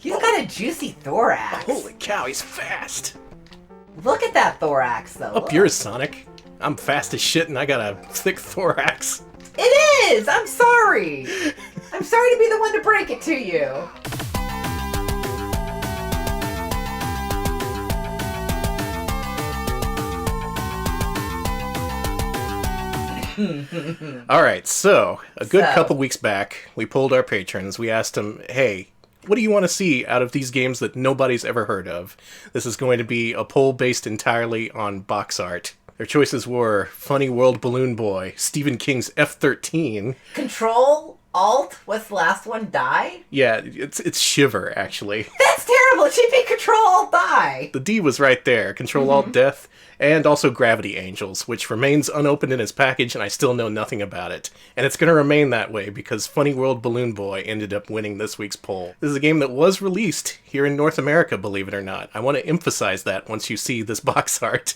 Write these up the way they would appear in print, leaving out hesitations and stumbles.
He's got a juicy thorax. Holy cow, he's fast. Look at that thorax, though. Up yours, Sonic. I'm fast as shit and I got a thick thorax. It is! I'm sorry! I'm sorry to be the one to break it to you. Alright, so, a good couple weeks back, we polled our patrons. We asked them, hey, what do you want to see out of these games that nobody's ever heard of? This is going to be a poll based entirely on box art. Their choices were Funny World Balloon Boy, Stephen King's F-13. Control, Alt, what's the last one? Die? Yeah, it's Shiver, actually. That's terrible! It should be Control, Alt, Die! The D was right there. Control, Alt, Death. And also Gravity Angels, which remains unopened in its package, and I still know nothing about it. And it's going to remain that way, because Funny World Balloon Boy ended up winning this week's poll. This is a game that was released here in North America, believe it or not. I want to emphasize that once you see this box art.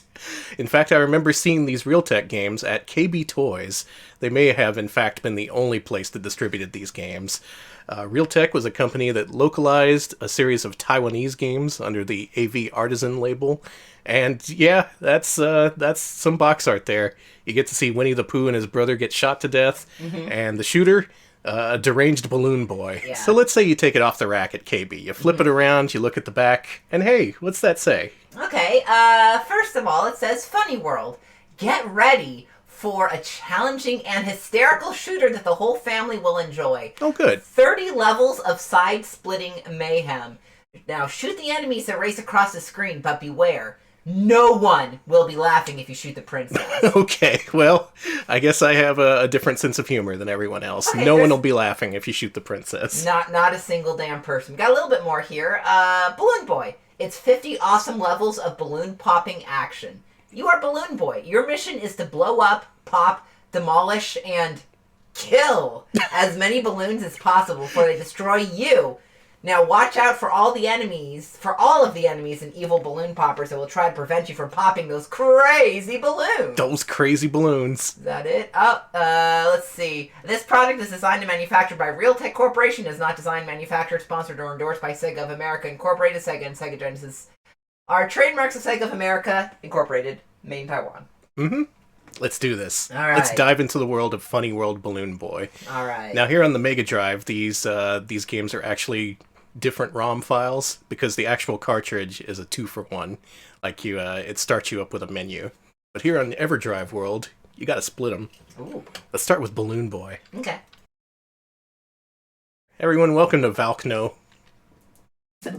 In fact, I remember seeing these Realtek games at KB Toys. They may have, in fact, been the only place that distributed these games. Realtek was a company that localized a series of Taiwanese games under the AV Artisan label. And yeah, that's some box art there. You get to see Winnie the Pooh and his brother get shot to death, and the shooter, a deranged balloon boy. Yeah. So let's say you take it off the rack at KB. You flip it around, you look at the back, and hey, what's that say? Okay, first of all, it says Funny World. Get ready for a challenging and hysterical shooter that the whole family will enjoy. Oh, good. 30 levels of side-splitting mayhem. Now, shoot the enemies that race across the screen, but beware. No one will be laughing if you shoot the princess. Okay, well, I guess I have a different sense of humor than everyone else. Okay, no one will be laughing if you shoot the princess. Not a single damn person. We got a little bit more here. Balloon Boy. It's 50 awesome levels of balloon popping action. You are Balloon Boy. Your mission is to blow up, pop, demolish, and kill as many balloons as possible before they destroy you. Now watch out for all of the enemies and evil balloon poppers that will try to prevent you from popping those crazy balloons. Those crazy balloons. Is that it? Let's see. This product is designed and manufactured by Realtek Corporation. Is not designed, manufactured, sponsored, or endorsed by Sega of America Incorporated. Sega and Sega Genesis are trademarks of Sega of America Incorporated, made in Taiwan. Mm-hmm. Let's do this. All right. Let's dive into the world of Funny World Balloon Boy. All right. Now here on the Mega Drive, these games are actually different ROM files because the actual cartridge is a 2-for-1. Like it starts you up with a menu. But here on the EverDrive world, you got to split them. Ooh. Let's start with Balloon Boy. Okay. Everyone, welcome to Valkno. This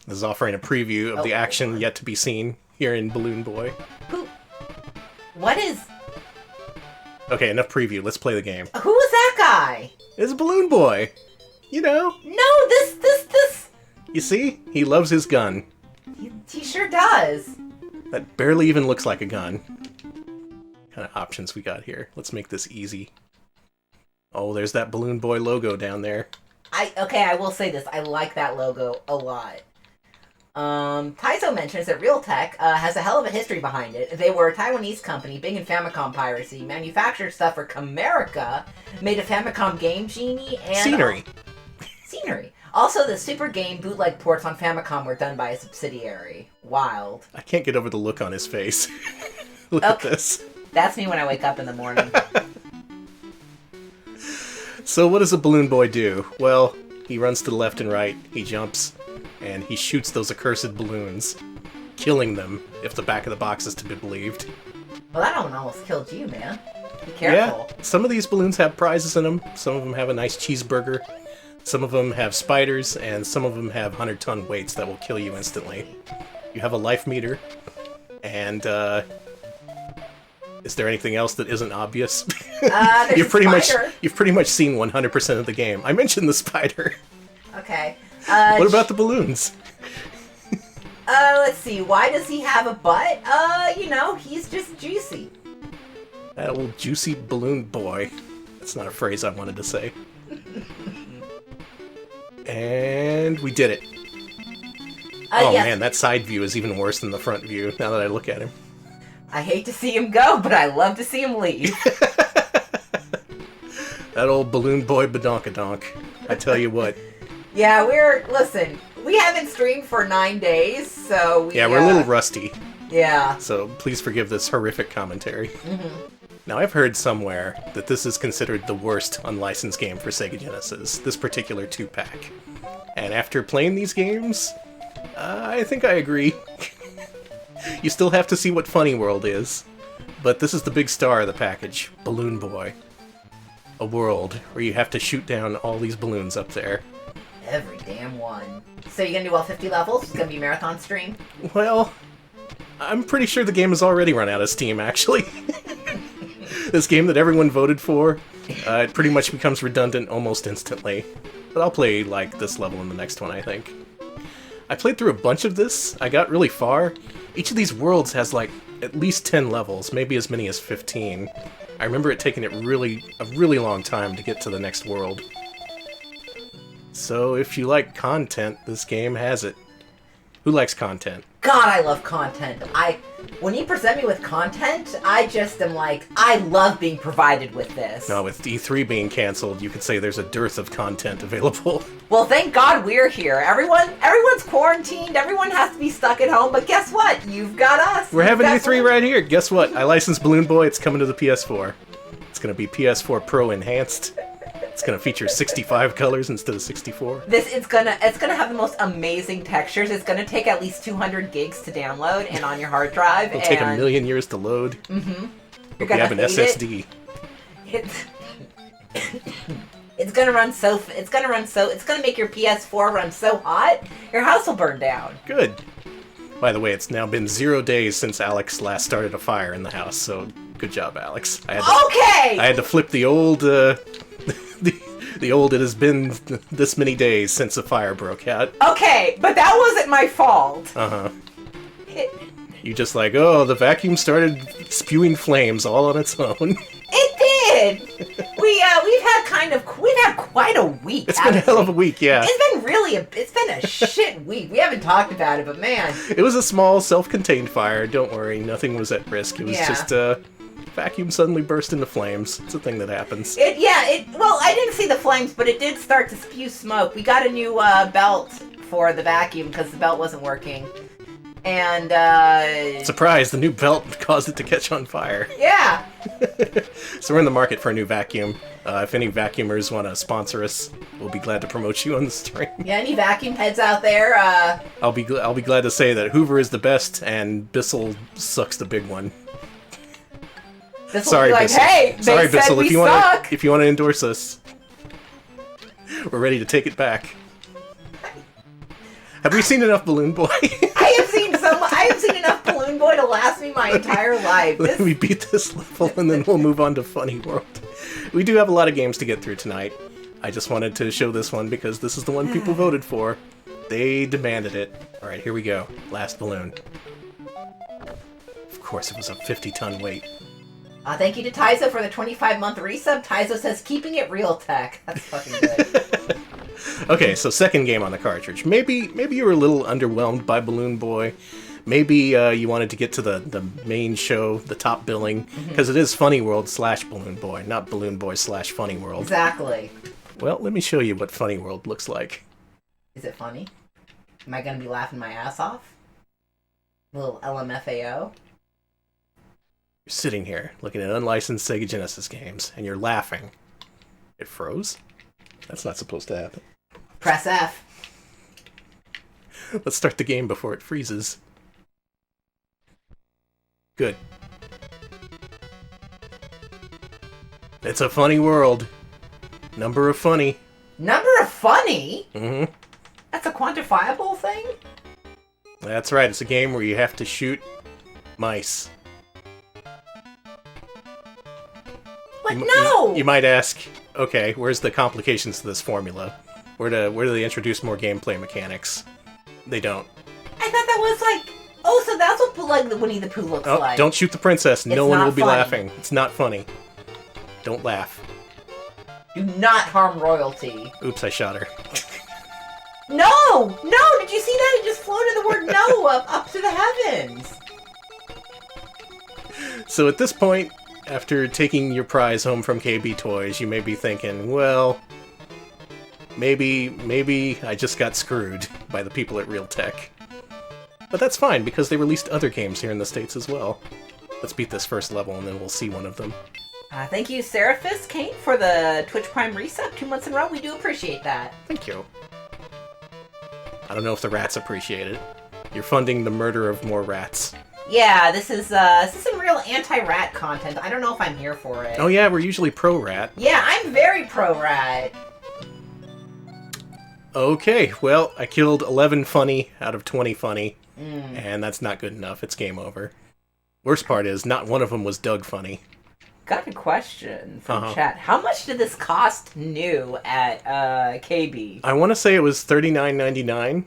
is offering a preview of the action yet to be seen here in Balloon Boy. What is... Okay, enough preview. Let's play the game. Who was that guy? It's Balloon Boy. You know. No, this... You see? He loves his gun. He sure does. That barely even looks like a gun. What kind of options we got here? Let's make this easy. Oh, there's that Balloon Boy logo down there. I will say this. I like that logo a lot. Taizo mentions that Realtek has a hell of a history behind it. They were a Taiwanese company, big in Famicom piracy, manufactured stuff for Comerica, made a Famicom Game Genie, and... Scenery. Also, the Super Game bootleg ports on Famicom were done by a subsidiary. Wild. I can't get over the look on his face. Look at this. That's me when I wake up in the morning. So what does a Balloon Boy do? Well, he runs to the left and right, he jumps, and he shoots those accursed balloons, killing them, if the back of the box is to be believed. Well, that one almost killed you, man. Be careful. Yeah, some of these balloons have prizes in them, some of them have a nice cheeseburger, some of them have spiders, and some of them have 100-ton weights that will kill you instantly. You have a life meter, and, is there anything else that isn't obvious? You've pretty much seen 100% of the game. I mentioned the spider. Okay. What about the balloons? Let's see. Why does he have a butt? He's just juicy. That old juicy balloon boy. That's not a phrase I wanted to say. And we did it. Yes. Man, that side view is even worse than the front view, now that I look at him. I hate to see him go, but I love to see him leave. That old balloon boy badonkadonk. I tell you what. Yeah, listen, we haven't streamed for 9 days, so Yeah, we're a little rusty. Yeah. So please forgive this horrific commentary. Mm-hmm. Now, I've heard somewhere that this is considered the worst unlicensed game for Sega Genesis, this particular 2-pack. And after playing these games, I think I agree. You still have to see what Funny World is, but this is the big star of the package, Balloon Boy. A world where you have to shoot down all these balloons up there. Every damn one. So you're gonna do all 50 levels? It's gonna be a marathon stream? Well, I'm pretty sure the game has already run out of steam, actually. This game that everyone voted for, it pretty much becomes redundant almost instantly. But I'll play, like, this level in the next one, I think. I played through a bunch of this, I got really far. Each of these worlds has, like, at least 10 levels, maybe as many as 15. I remember it taking a really long time to get to the next world. So if you like content, this game has it. Who likes content? God, I love content. When you present me with content, I just am like, I love being provided with this. No, with E3 being cancelled, you could say there's a dearth of content available. Well, thank God we're here. Everyone's quarantined. Everyone has to be stuck at home. But guess what? You've got us. We're having E3 right here. Guess what? I licensed Balloon Boy. It's coming to the PS4. It's going to be PS4 Pro Enhanced. It's gonna feature 65 colors instead of 64. It's gonna have the most amazing textures. It's gonna take at least 200 gigs to download and on your hard drive. It'll take a million years to load. Mm-hmm. You're gonna have an SSD. It's gonna make your PS4 run so hot, your house will burn down. Good. By the way, it's now been 0 days since Alex last started a fire in the house, so good job, Alex. I had to flip the old. The old, it has been this many days since a fire broke out. Okay, but that wasn't my fault. Uh-huh. You just like, oh, the vacuum started spewing flames all on its own. It did! We've had quite a week. It's been a hell of a week, yeah. It's been a shit week. We haven't talked about it, but man. It was a small, self-contained fire. Don't worry, nothing was at risk. It was just vacuum suddenly burst into flames. It's a thing that happens. Well, I didn't see the flames, but it did start to spew smoke. We got a new belt for the vacuum because the belt wasn't working. And, Surprise, the new belt caused it to catch on fire. Yeah! So we're in the market for a new vacuum. If any vacuumers want to sponsor us, we'll be glad to promote you on the stream. Yeah, any vacuum heads out there, I'll be glad to say that Hoover is the best and Bissell sucks the big one. Sorry, Bissell. Hey, sorry, Bissell. If you want to endorse us, we're ready to take it back. Have we seen enough Balloon Boy? I have seen enough Balloon Boy to last me my entire life. Let me beat this level and then we'll move on to Funny World. We do have a lot of games to get through tonight. I just wanted to show this one because this is the one people voted for. They demanded it. Alright, here we go. Last balloon. Of course, it was a 50-ton weight. Thank you to Taizo for the 25-month resub. Taizo says, keeping it real tech. That's fucking good. Okay, so second game on the cartridge. Maybe you were a little underwhelmed by Balloon Boy. Maybe you wanted to get to the main show, the top billing, because it is Funny World / Balloon Boy, not Balloon Boy / Funny World. Exactly. Well, let me show you what Funny World looks like. Is it funny? Am I going to be laughing my ass off? A little LMFAO? You're sitting here looking at unlicensed Sega Genesis games, and you're laughing. It froze? That's not supposed to happen. Press F. Let's start the game before it freezes. Good. It's a funny world. Number of funny. Number of funny? Mm-hmm. That's a quantifiable thing? That's right, it's a game where you have to shoot mice. But no! You might ask, okay, where's the complications to this formula? Where do they introduce more gameplay mechanics? They don't. I thought that was like... Oh, so that's what Bootleg the Winnie the Pooh looks like. Don't shoot the princess. No one will be funny. laughing. It's not funny. Don't laugh. Do not harm royalty. Oops, I shot her. No! No! Did you see that? It just floated the word no up to the heavens. So at this point, after taking your prize home from KB Toys, you may be thinking, well, Maybe I just got screwed by the people at Realtek. But that's fine, because they released other games here in the States as well. Let's beat this first level, and then we'll see one of them. Thank you, Seraphis Kane, for the Twitch Prime resub 2 months in a row. We do appreciate that. Thank you. I don't know if the rats appreciate it. You're funding the murder of more rats. Yeah, this is some real anti-rat content. I don't know if I'm here for it. Oh yeah, we're usually pro-rat. Yeah, I'm very pro-rat. Okay, well, I killed 11 funny out of 20 funny, and that's not good enough. It's game over. Worst part is, not one of them was Doug funny. Got a question from chat. How much did this cost new at KB? I want to say it was $39.99.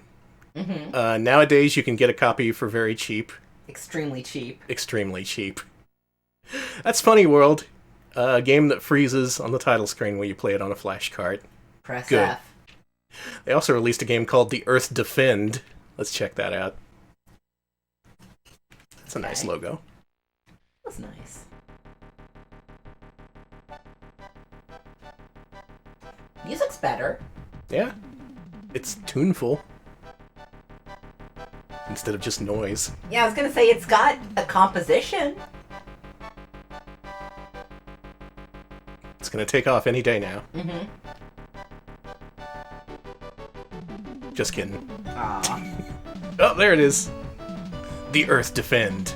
Nowadays, you can get a copy for very cheap. Extremely cheap. Extremely cheap. That's Funny World, a game that freezes on the title screen when you play it on a flash cart. Press Good. F. They also released a game called The Earth Defend. Let's check that out. That's a nice logo. That's nice. Music's better. Yeah. It's tuneful. Instead of just noise. Yeah, I was gonna say, it's got a composition. It's gonna take off any day now. Just kidding. Aww. Oh, there it is. The Earth Defend.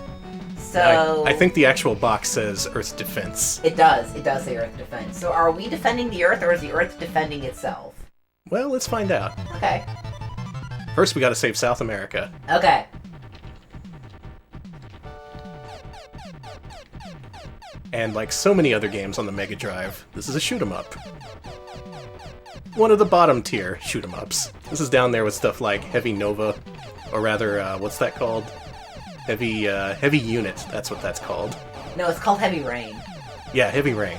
So... I think the actual box says Earth Defense. It does say Earth Defense. So are we defending the Earth, or is the Earth defending itself? Well, let's find out. Okay. First, we gotta save South America. Okay. And like so many other games on the Mega Drive, this is a shoot-'em-up. One of the bottom tier shoot-'em-ups. This is down there with stuff like Heavy Nova, or rather, what's that called? Heavy Unit, that's what that's called. No, it's called Heavy Rain. Yeah, Heavy Rain.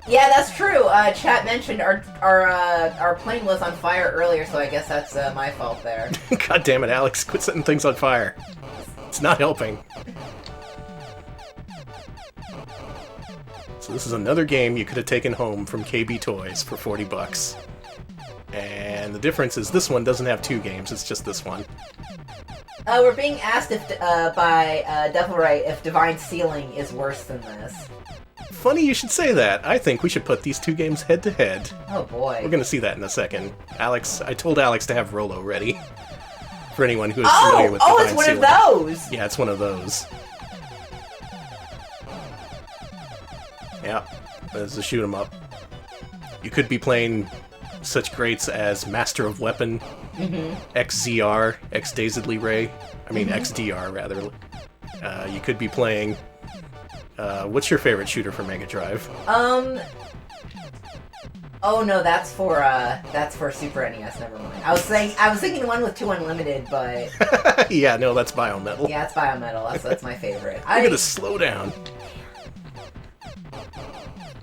Yeah, that's true. Chat mentioned our plane was on fire earlier, so I guess that's my fault there. God damn it, Alex, quit setting things on fire. It's not helping. So this is another game you could have taken home from KB Toys for $40. And the difference is this one doesn't have 2 games, it's just this one. We're being asked if by Devil Ray if Divine Ceiling is worse than this. Funny you should say that. I think we should put these 2 games head to head. Oh boy. We're gonna see that in a second. Alex, I told Alex to have Rolo ready. For anyone who is familiar with Divine Ceiling. Oh, it's one of those! Yeah, it's one of those. Yeah, there's a shoot 'em up. You could be playing such greats as Master of Weapon, XZR, X-Dazedly Ray. I mean, XDR, rather. You could be playing... what's your favorite shooter for Mega Drive? Oh no, that's for Super NES. Never mind. I was thinking the one with 2 Unlimited, but yeah, no, that's Biometal. yeah, it's Biometal. That's my favorite. Look at this slow down.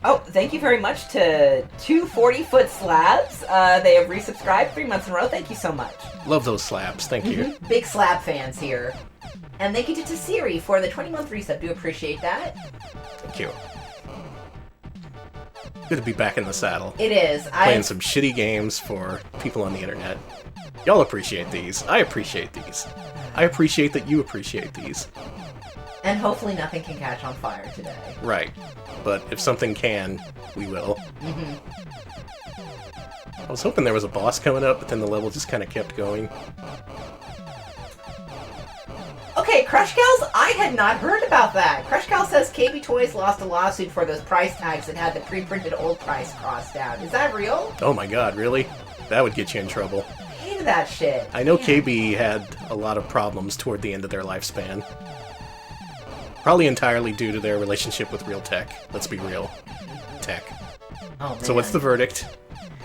Oh, thank you very much to 2 40-foot slabs. They have resubscribed 3 months in a row. Thank you so much. Love those slabs. Thank you. Big slab fans here. And thank you to Siri for the 20-month resub. Do appreciate that. Thank you. Good to be back in the saddle. It is. Playing some shitty games for people on the internet. Y'all appreciate these. I appreciate these. I appreciate that you appreciate these. And hopefully nothing can catch on fire today. Right. But if something can, we will. I was hoping there was a boss coming up, but then the level just kind of kept going. Okay, Crush Cows, I had not heard about that. Crush Cow says KB Toys lost a lawsuit for those price tags that had the pre-printed old price crossed out. Is that real? Oh my god, really? That would get you in trouble. I hated that shit. I know KB had a lot of problems toward the end of their lifespan. Probably entirely due to their relationship with Realtek. Let's be real. Tech. Oh, man. So what's the verdict?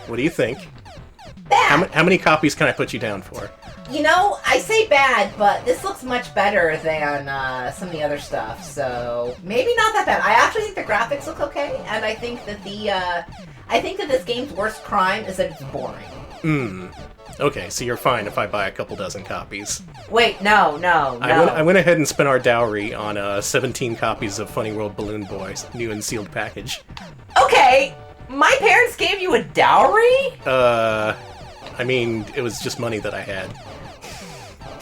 What do you think? That! How many copies can I put you down for? You know, I say bad, but this looks much better than some of the other stuff, so maybe not that bad. I actually think the graphics look okay, and I think that this game's worst crime is that it's boring. Okay, so you're fine if I buy a couple dozen copies. Wait, no. I went ahead and spent our dowry on 17 copies of Funny World Balloon Boy, new and sealed package. Okay, my parents gave you a dowry? I mean, it was just money that I had.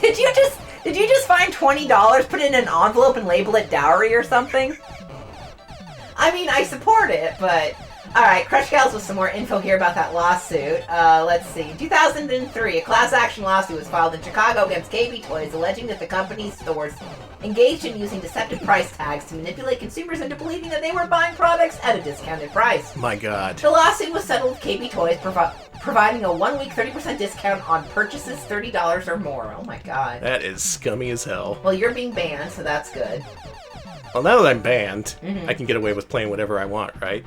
Did you just find $20, put it in an envelope, and label it dowry or something? I mean, I support it, but... Alright, Crush Gals with some more info here about that lawsuit. Let's see. In 2003, a class action lawsuit was filed in Chicago against KB Toys, alleging that the company's stores engaged in using deceptive price tags to manipulate consumers into believing that they were buying products at a discounted price. My God. The lawsuit was settled with KB Toys providing a 1-week 30% discount on purchases $30 or more. Oh my God. That is scummy as hell. Well, you're being banned, so that's good. Well, now that I'm banned, I can get away with playing whatever I want, right?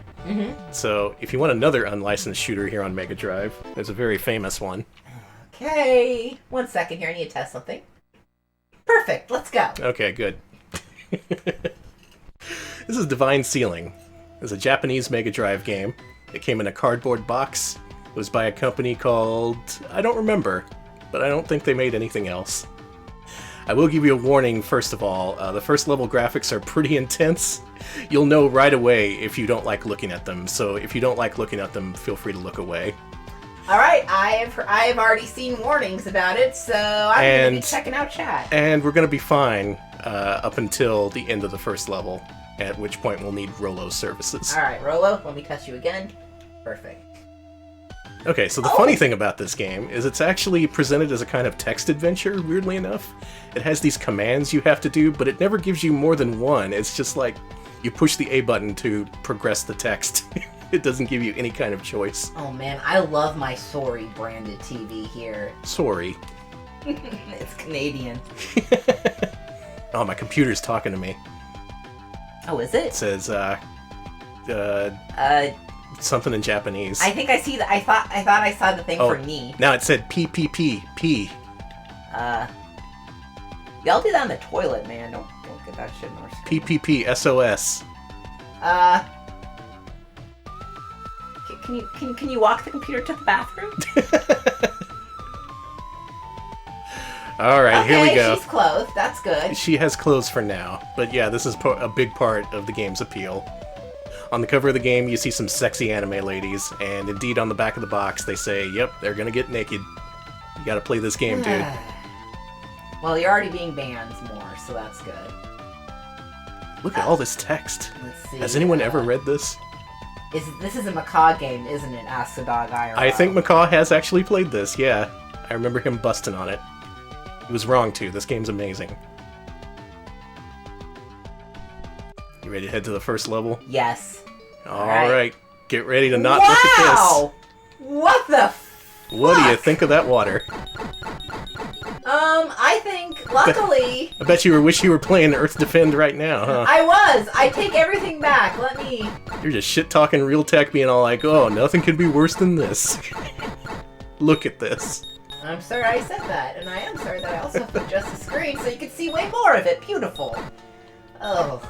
So, if you want another unlicensed shooter here on Mega Drive, there's a very famous one. Okay. 1 second here, I need to test something. Perfect, let's go. Okay, good. This is Divine Ceiling. It's a Japanese Mega Drive game. It came in a cardboard box. It was by a company called... I don't remember, but I don't think they made anything else. I will give you a warning, first of all. The first level graphics are pretty intense. You'll know right away if you don't like looking at them, so if you don't like looking at them, feel free to look away. Alright, I have already seen warnings about it, so I'm going to be checking out chat. And we're going to be fine up until the end of the first level, at which point we'll need Rolo's services. Alright, Rolo, let me test you again. Perfect. Okay, so the funny thing about this game is it's actually presented as a kind of text adventure, weirdly enough. It has these commands you have to do, but it never gives you more than one. It's just like you push the A button to progress the text. It doesn't give you any kind of choice. Oh man, I love my Sorry branded TV here. Sorry. It's Canadian. Oh, my computer's talking to me. Oh, is it? It says, something in Japanese. I think I see that. I thought I saw the thing for knee. Now it said PPP. P. Y'all do that in the toilet, man. Don't get that shit in our screen. PPP SOS. Can you walk the computer to the bathroom? Alright, here we go. She's clothed. That's good. She has clothes for now. But yeah, this is a big part of the game's appeal. On the cover of the game, you see some sexy anime ladies, and indeed on the back of the box, they say, yep, they're gonna get naked. You gotta play this game, dude. Well, you're already being banned more, so that's good. Look at all this text. Let's see. Has anyone ever read this? This is a Macaw game, isn't it? Ask the Dog IRL. I think Macaw has actually played this, yeah. I remember him busting on it. He was wrong, too. This game's amazing. You ready to head to the first level? Yes. Alright. Get ready to not look at this. Wow! What the fuck? What do you think of that water? I think, luckily... I bet you wish you were playing Earth Defend right now, huh? I was! I take everything back. Let me... You're just shit-talking Realtek being all like, oh, nothing could be worse than this. Look at this. I'm sorry I said that, and I am sorry that I also have to adjust the screen so you can see way more of it. Beautiful. Oh...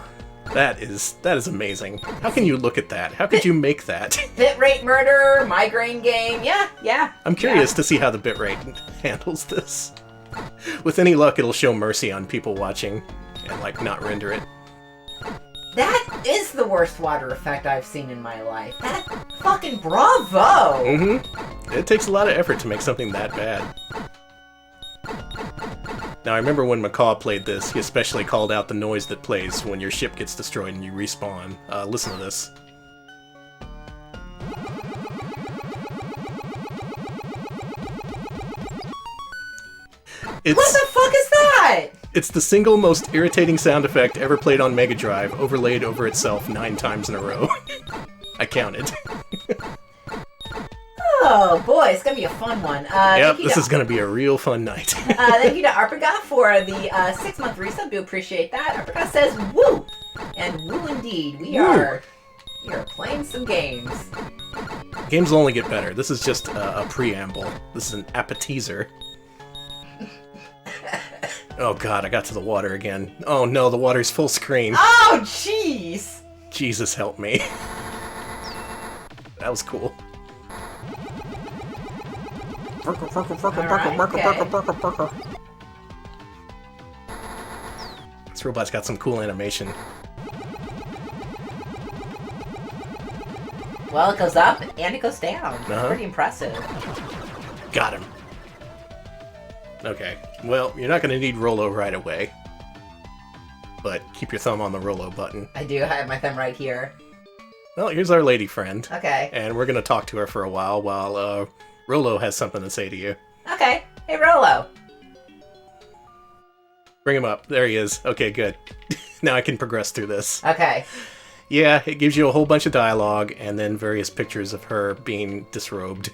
That is amazing. How can you look at that? How could you make that? Bitrate murder, migraine game, yeah. I'm curious to see how the bitrate handles this. With any luck, it'll show mercy on people watching and, like, not render it. That is the worst water effect I've seen in my life. That fucking bravo! Mm-hmm. It takes a lot of effort to make something that bad. Now, I remember when Macaw played this, he especially called out the noise that plays when your ship gets destroyed and you respawn. Listen to this. What the fuck is that? It's the single most irritating sound effect ever played on Mega Drive, overlaid over itself 9 times in a row. I counted. Oh boy, it's gonna be a fun one. Yep, this is gonna be a real fun night. Thank you to Arpaga for the 6-month resub. Do appreciate that. Arpaga says woo, and woo indeed. We are playing some games. Games will only get better. This is just a preamble. This is an appetizer. Oh god, I got to the water again. Oh no, the water's full screen. Oh, jeez! Jesus help me. That was cool. This robot's got some cool animation. Well, it goes up and it goes down. It's pretty impressive. Got him. Okay, well, you're not going to need Rollo right away. But keep your thumb on the Rollo button. I do have my thumb right here. Well, here's our lady friend. Okay. And we're going to talk to her for a while Rollo has something to say to you. Okay. Hey, Rollo. Bring him up. There he is. Okay, good. Now I can progress through this. Okay. Yeah, it gives you a whole bunch of dialogue and then various pictures of her being disrobed.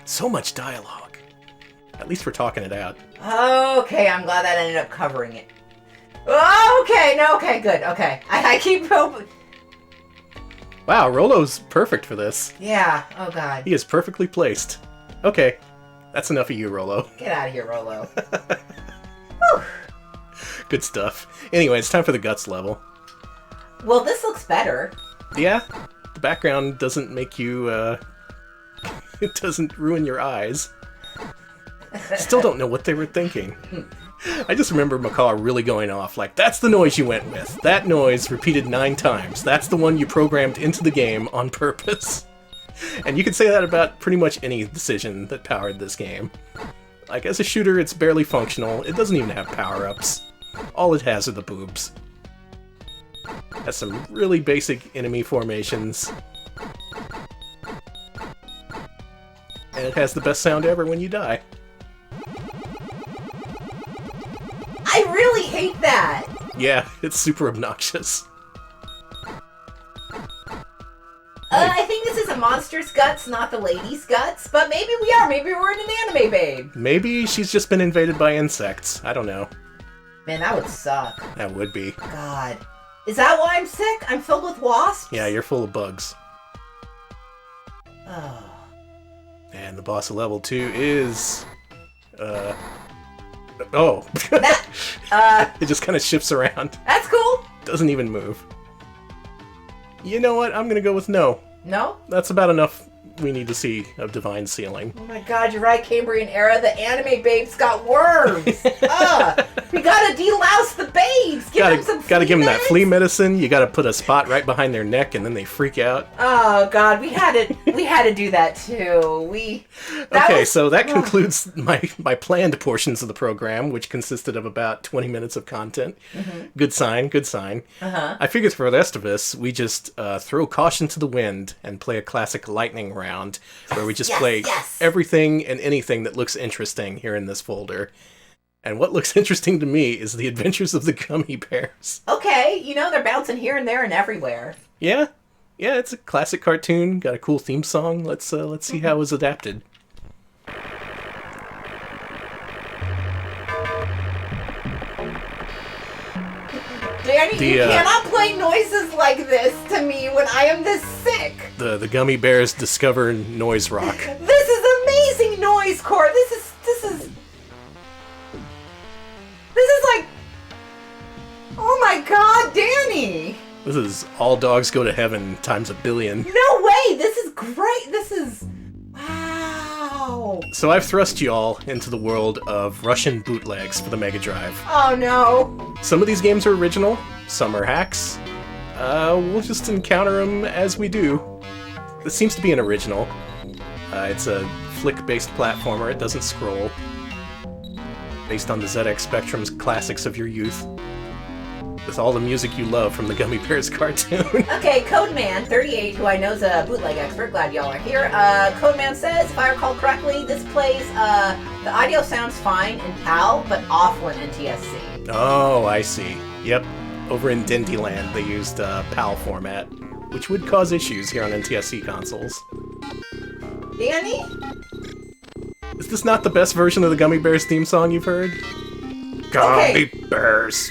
So much dialogue. At least we're talking it out. Okay, I'm glad that ended up covering it. Okay, no, okay, good, okay. I keep hoping. Wow, Rollo's perfect for this. Yeah, oh god. He is perfectly placed. Okay, that's enough of you, Rollo. Get out of here, Rollo. Good stuff. Anyway, it's time for the guts level. Well, this looks better. Yeah, the background doesn't make you, it doesn't ruin your eyes. Still don't know what they were thinking. I just remember Macaw really going off, like, that's the noise you went with. That noise repeated 9 times. That's the one you programmed into the game on purpose. And you can say that about pretty much any decision that powered this game. Like, as a shooter, it's barely functional. It doesn't even have power-ups. All it has are the boobs. Has some really basic enemy formations. And it has the best sound ever when you die. I really hate that! Yeah, it's super obnoxious. I think this is a monster's guts, not the lady's guts, but maybe we are. Maybe we're in an anime, babe. Maybe she's just been invaded by insects. I don't know. Man, that would suck. That would be. God. Is that why I'm sick? I'm filled with wasps? Yeah, you're full of bugs. Oh. And the boss of level 2 is... Oh. It just kind of shifts around. That's cool. Doesn't even move. You know what? I'm gonna go with no. No? That's about enough we need to see of Divine Sealing. Oh my god, you're right, Cambrian era. The anime babes got worms. We gotta delouse the babes. Give them some Gotta give them that meds. flea medicine. You gotta put a spot right behind their neck and then they freak out. Oh god, we had to do that too. So that concludes my planned portions of the program, which consisted of about 20 minutes of content. Mm-hmm. Good sign, good sign. Uh-huh. I figured for the rest of us, we just throw caution to the wind and play a classic lightning round, where we just play everything and anything that looks interesting here in this folder. And what looks interesting to me is the adventures of the gummy bears. Okay, they're bouncing here and there and everywhere. Yeah, it's a classic cartoon. Got a cool theme song. Let's see how it was adapted. Danny, you cannot play noises like this to me when I am this sick. The gummy bears discover noise rock. This is amazing noise core. This is like, oh my god, Danny. This is All Dogs Go to Heaven times a billion. No way. This is great. This is wow. So I've thrust you all into the world of Russian bootlegs for the Mega Drive. Oh no. Some of these games are original, some are hacks. We'll just encounter them as we do. This seems to be an original. It's a flick-based platformer, it doesn't scroll. Based on the ZX Spectrum's classics of your youth. With all the music you love from the Gummy Bears cartoon. Okay, Codeman38, who I know is a bootleg expert, glad y'all are here. Codeman says, if I recall correctly, this plays, the audio sounds fine in PAL, but awful in NTSC. Oh, I see. Yep. Over in Dindyland, they used PAL format, which would cause issues here on NTSC consoles. Danny? Is this not the best version of the Gummy Bears theme song you've heard? Gummy Bears.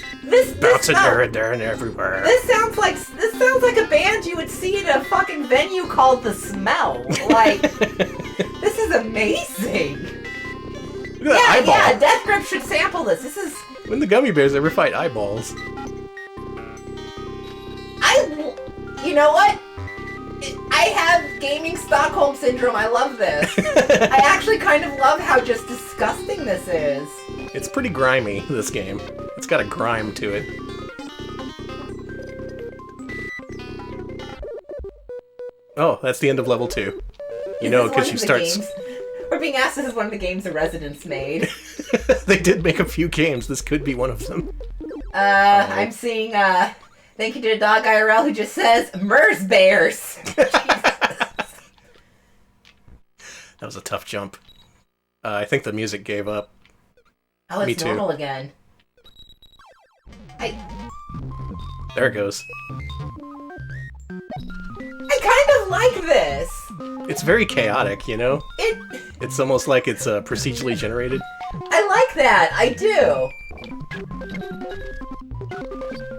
Bouncing here and there and everywhere. This sounds like a band you would see in a fucking venue called The Smell. Like, this is amazing. Look at that eyeball. Yeah, Death Grip should sample this. This is... When the gummy bears ever fight eyeballs. You know what? I have gaming Stockholm Syndrome. I love this. I actually kind of love how just disgusting this is. It's pretty grimy, this game. It's got a grime to it. Oh, that's the end of level 2. You know, because you start... We're being asked if this is one of the games the Residents made. They did make a few games. This could be one of them. I'm seeing, thank you to Dog IRL who just says, Mers Bears. That was a tough jump. I think the music gave up. Oh, it's Me too. normal again. There it goes. I kind of like this. It's very chaotic, you know? It's almost like it's procedurally generated. I like that. I do.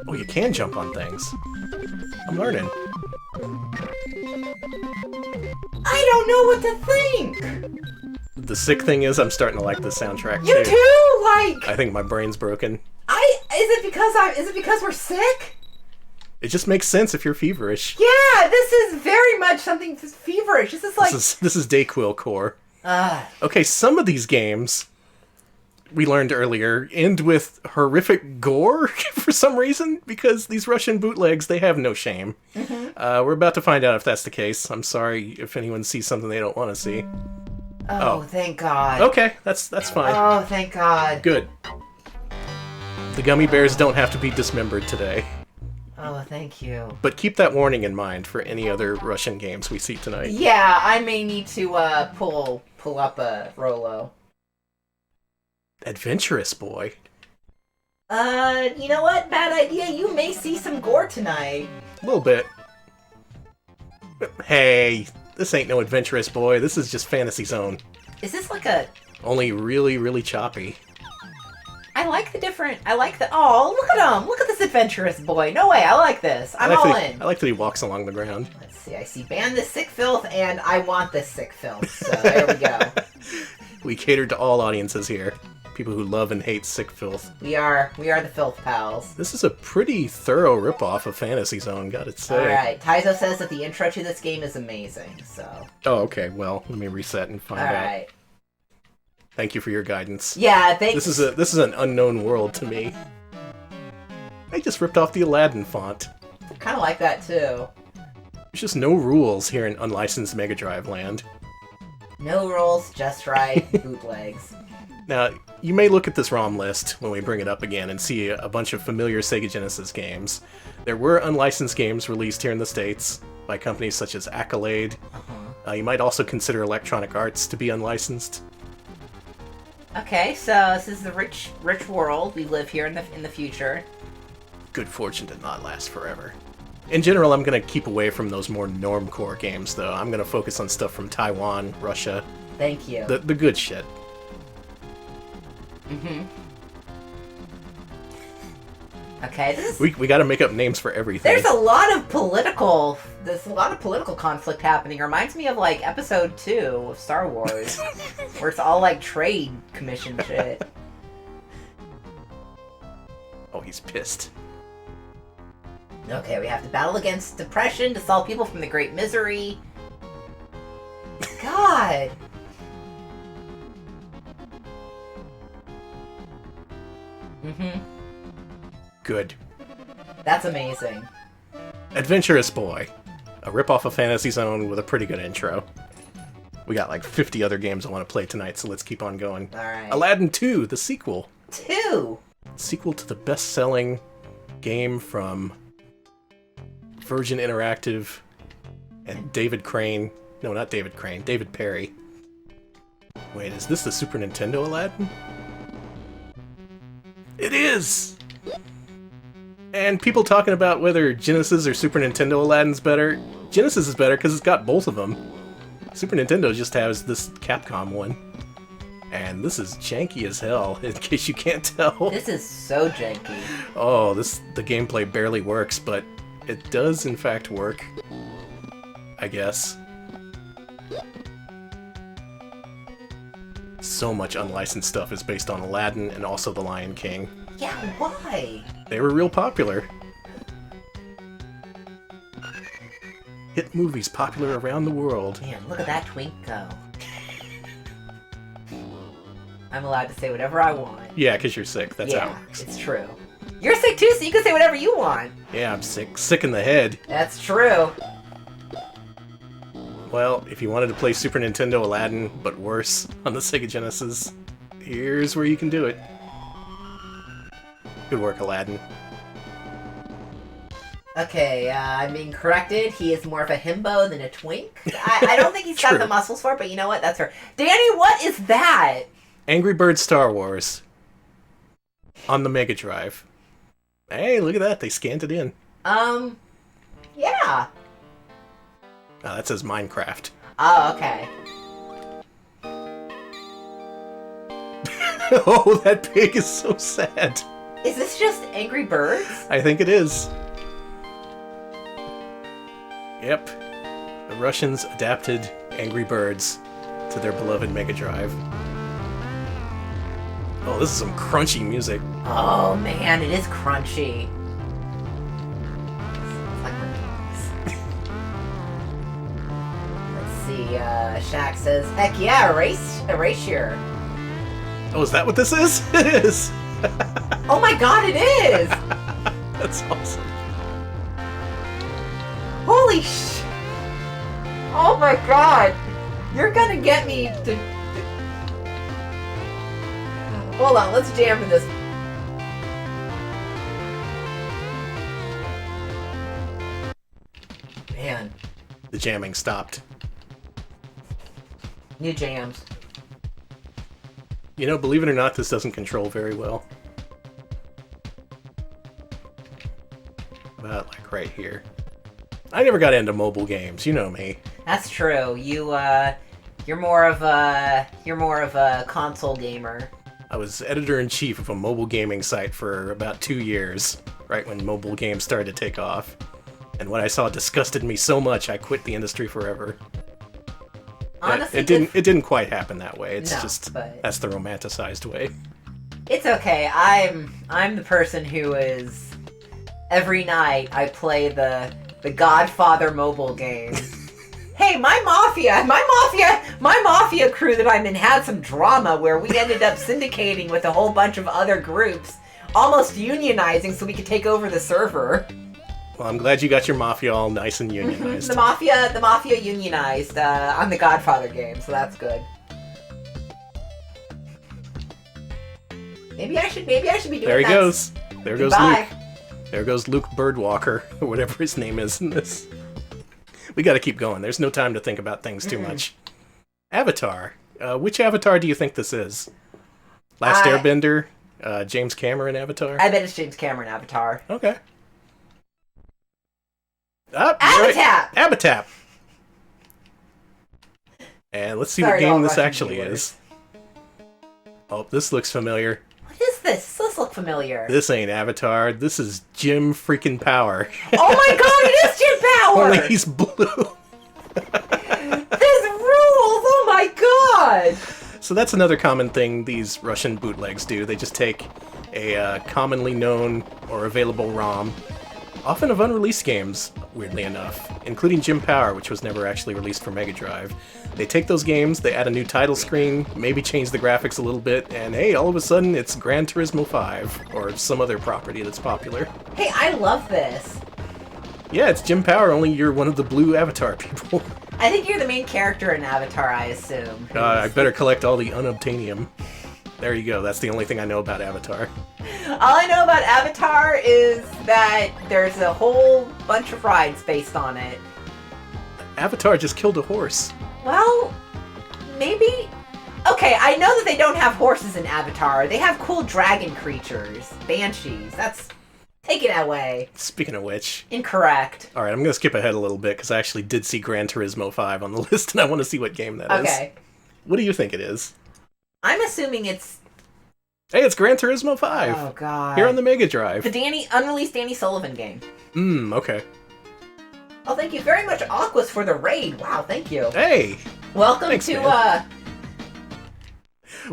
Oh, you can jump on things. I'm learning. I don't know what to think. The sick thing is I'm starting to like the soundtrack, You too? Like... I think my brain's broken. Is it because we're sick? It just makes sense if you're feverish. Yeah, this is very much something feverish. This is like... This is Dayquil core. Okay, some of these games, we learned earlier, end with horrific gore for some reason, because these Russian bootlegs, they have no shame. We're about to find out if that's the case. I'm sorry if anyone sees something they don't want to see. Oh, thank God. Okay, that's fine. Oh, thank God. Good. The gummy bears don't have to be dismembered today. Oh, thank you. But keep that warning in mind for any other Russian games we see tonight. Yeah, I may need to pull up a Rolo. Adventurous boy. You know what? Bad idea. You may see some gore tonight. A little bit. Hey, this ain't no adventurous boy. This is just Fantasy Zone. Is this like a... Only really, really choppy. I like the... Oh, look at him! Look at this adventurous boy. No way, I like this. I'm all in. I like that he walks along the ground. Let's see, I see ban this sick filth, and I want this sick filth. So there we go. We cater to all audiences here. People who love and hate sick filth. We are the filth pals. This is a pretty thorough ripoff of Fantasy Zone, gotta say. Alright, Taizo says that the intro to this game is amazing, so... Oh, okay, well, let me reset and find out. Alright. Thank you for your guidance. Yeah, thanks. This is an unknown world to me. I just ripped off the Aladdin font. Kind of like that, too. There's just no rules here in unlicensed Mega Drive land. No rules, just right, bootlegs. Now, you may look at this ROM list when we bring it up again and see a bunch of familiar Sega Genesis games. There were unlicensed games released here in the States by companies such as Accolade. You might also consider Electronic Arts to be unlicensed. Okay, so this is the rich world we live here in the future. Good fortune did not last forever. In general, I'm going to keep away from those more normcore games, though. I'm going to focus on stuff from Taiwan, Russia. Thank you. The good shit. Okay, we got to make up names for everything. There's a lot of political conflict happening. It reminds me of like episode 2 of Star Wars, where it's all like trade commission shit. Oh, he's pissed. Okay, we have to battle against depression to solve people from the great misery. God. Good. That's amazing. Adventurous Boy. A ripoff of Fantasy Zone with a pretty good intro. We got like 50 other games I want to play tonight, so let's keep on going. Alright. Aladdin 2, the sequel. 2? Sequel to the best-selling game from Virgin Interactive and David Crane. No, not David Crane. David Perry. Wait, is this the Super Nintendo Aladdin? It is! And people talking about whether Genesis or Super Nintendo Aladdin's better. Genesis is better because it's got both of them. Super Nintendo just has this Capcom one. And this is janky as hell, in case you can't tell. This is so janky. Oh, the gameplay barely works, but it does in fact work. I guess. So much unlicensed stuff is based on Aladdin and also The Lion King. Yeah, why? They were real popular. Hit movies popular around the world. Man, look at that twink go. I'm allowed to say whatever I want. Yeah, because you're sick. That's how it works. It's true. You're sick too, so you can say whatever you want. Yeah, I'm sick. Sick in the head. That's true. Well, if you wanted to play Super Nintendo Aladdin, but worse, on the Sega Genesis, here's where you can do it. Good work, Aladdin. Okay, I'm being corrected. He is more of a himbo than a twink. I don't think he's got the muscles for it, but you know what? That's fair. Danny, what is that? Angry Birds Star Wars. On the Mega Drive. Hey, look at that. They scanned it in. Yeah. Oh, that says Minecraft. Oh, okay. Oh, that pig is so sad. Is this just Angry Birds? I think it is. Yep. The Russians adapted Angry Birds to their beloved Mega Drive. Oh, this is some crunchy music. Oh, man, it is crunchy. It's like Let's see, Shaq says, heck yeah, erasure. Oh, is that what this is? It is! Oh my god, it is! That's awesome. Holy sh... Oh my god! You're gonna get me to... Hold on, let's jam in this. Man. The jamming stopped. New jams. You know, believe it or not, this doesn't control very well. About like right here. I never got into mobile games, you know me. That's true. You're more of a console gamer. I was editor-in-chief of a mobile gaming site for about 2 years, right when mobile games started to take off. And what I saw disgusted me so much, I quit the industry forever. Honestly, it didn't quite happen that way. It's that's the romanticized way. It's okay. I'm the person who is every night I play the Godfather mobile game. Hey, my mafia crew that I'm in had some drama where we ended up syndicating with a whole bunch of other groups, almost unionizing so we could take over the server. Well, I'm glad you got your mafia all nice and unionized. The mafia unionized on the Godfather game, so that's good. Maybe I should be doing that. There he goes. There goes Goodbye. Luke. There goes Luke Birdwalker, or whatever his name is in this. We gotta keep going. There's no time to think about things too much. Avatar. Which Avatar do you think this is? Last Airbender? James Cameron Avatar? I bet it's James Cameron Avatar. Okay. Avatar! Avatar! And let's see what game this actually is. Oh, this looks familiar. What is this? This looks familiar. This ain't Avatar. This is Jim freaking Power. Oh my god, it is Jim Power! Only he's blue. This rules! Oh my god! So that's another common thing these Russian bootlegs do. They just take a commonly known or available ROM, often of unreleased games, weirdly enough, including Jim Power, which was never actually released for Mega Drive. They take those games, they add a new title screen, maybe change the graphics a little bit, and hey, all of a sudden it's Gran Turismo 5, or some other property that's popular. Hey, I love this. Yeah, it's Jim Power, only you're one of the blue Avatar people. I think you're the main character in Avatar, I assume. I better collect all the unobtainium. There you go, that's the only thing I know about Avatar. All I know about Avatar is that there's a whole bunch of rides based on it. Avatar just killed a horse. Well, maybe... Okay, I know that they don't have horses in Avatar. They have cool dragon creatures. Banshees. That's... Take it away. Speaking of which... Incorrect. Alright, I'm gonna skip ahead a little bit, because I actually did see Gran Turismo 5 on the list, and I want to see what game that is. Okay. What do you think it is? I'm assuming it's... Hey, it's Gran Turismo 5! Oh, God. Here on the Mega Drive. The unreleased Danny Sullivan game. Okay. Oh, thank you very much, Aquas, for the raid. Wow, thank you. Hey! Welcome Thanks, to, man.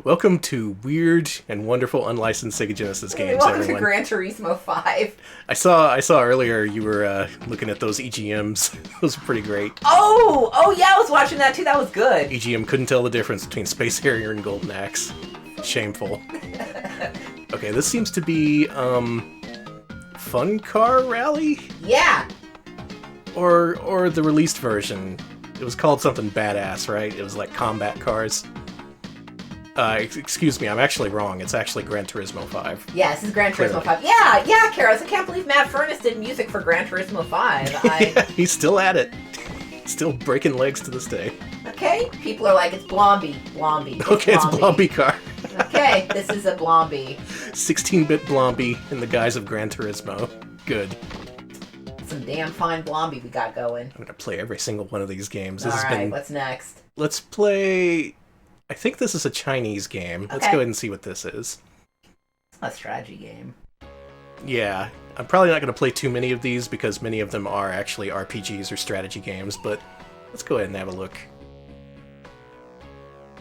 Welcome to weird and wonderful unlicensed Sega Genesis games, Welcome everyone. to Gran Turismo 5. I saw earlier you were looking at those EGMs. Those are pretty great. Oh yeah, I was watching that too. That was good. EGM couldn't tell the difference between Space Harrier and Golden Axe. Shameful. Okay, this seems to be Fun Car Rally? Yeah. Or the released version. It was called something badass, right? It was like combat cars. Excuse me, I'm actually wrong. It's actually Gran Turismo 5. Yeah, this is Gran Turismo Clearly. 5. Yeah, Karos, I can't believe Matt Furness did music for Gran Turismo 5. He's still at it. Still breaking legs to this day. Okay, people are like, it's Blomby. Okay, it's Blomby car. Okay, this is a Blomby. 16-bit Blomby in the guise of Gran Turismo. Good. Some damn fine Blomby we got going. I'm gonna play every single one of these games. Alright, what's next? Let's play... I think this is a Chinese game. Let's Okay. go ahead and see what this is. It's not a strategy game. Yeah, I'm probably not going to play too many of these because many of them are actually RPGs or strategy games, but let's go ahead and have a look.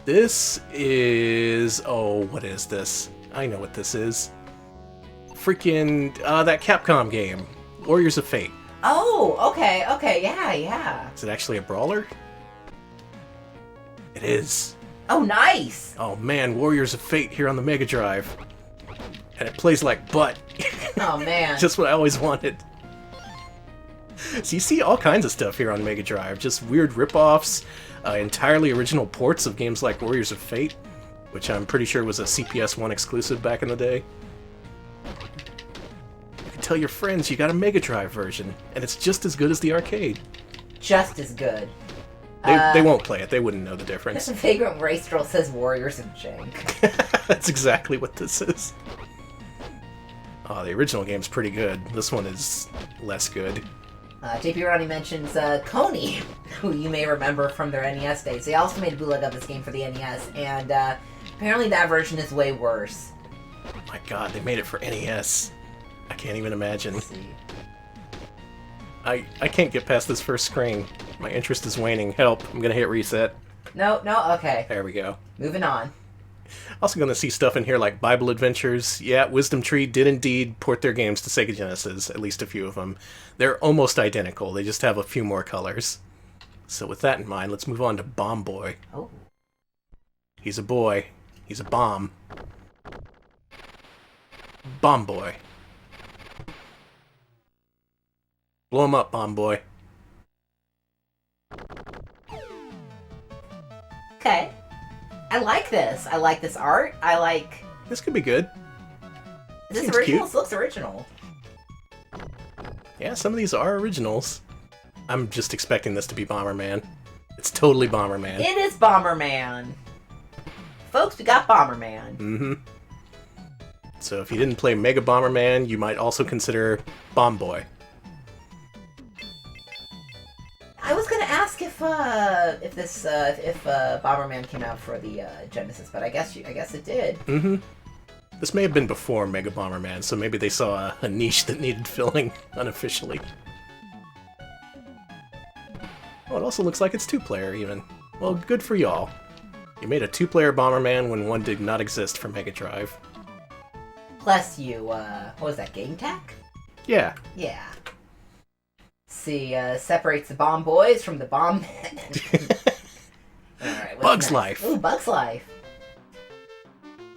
This is... Oh, what is this? I know what this is. Freaking... that Capcom game. Warriors of Fate. Oh, okay, yeah. Is it actually a brawler? It is. Oh, nice! Oh man, Warriors of Fate here on the Mega Drive. And it plays like butt. Oh, man. Just what I always wanted. So you see all kinds of stuff here on Mega Drive. Just weird rip-offs, entirely original ports of games like Warriors of Fate, which I'm pretty sure was a CPS-1 exclusive back in the day. You can tell your friends you got a Mega Drive version, and it's just as good as the arcade. Just as good. They won't play it. They wouldn't know the difference. Vagrant Racetrail says Warriors of Jank. That's exactly what this is. Oh, the original game's pretty good. This one is less good. JP Ronnie mentions Coney, who you may remember from their NES days. They also made a bootleg of this game for the NES, and apparently that version is way worse. My god, they made it for NES. I can't even imagine. Let's see. I can't get past this first screen. My interest is waning. Help, I'm gonna hit reset. No, okay. There we go. Moving on. Also gonna see stuff in here like Bible Adventures. Yeah, Wisdom Tree did indeed port their games to Sega Genesis, at least a few of them. They're almost identical, they just have a few more colors. So with that in mind, let's move on to Bomb Boy. Oh. He's a boy. He's a bomb. Bomb Boy. Blow him up, Bomb Boy. Okay. I like this. I like this art. I like... This could be good. Is this Seems original? cute. This looks original. Yeah, some of these are originals. I'm just expecting this to be Bomberman. It's totally Bomberman. It is Bomberman. Folks, we got Bomberman. Mm-hmm. So if you didn't play Mega Bomberman, you might also consider Bomb Boy. I was gonna ask if Bomberman came out for the Genesis, but I guess it did. Mm-hmm. This may have been before Mega Bomberman, so maybe they saw a niche that needed filling unofficially. Oh, it also looks like it's two-player, even. Well, good for y'all. You made a two-player Bomberman when one did not exist for Mega Drive. Plus you, what was that, Game Tech? Yeah. Yeah. See, separates the Bomb Boys from the Bomb Men. Alright, what's Bug's next? Life. Ooh, Bug's Life.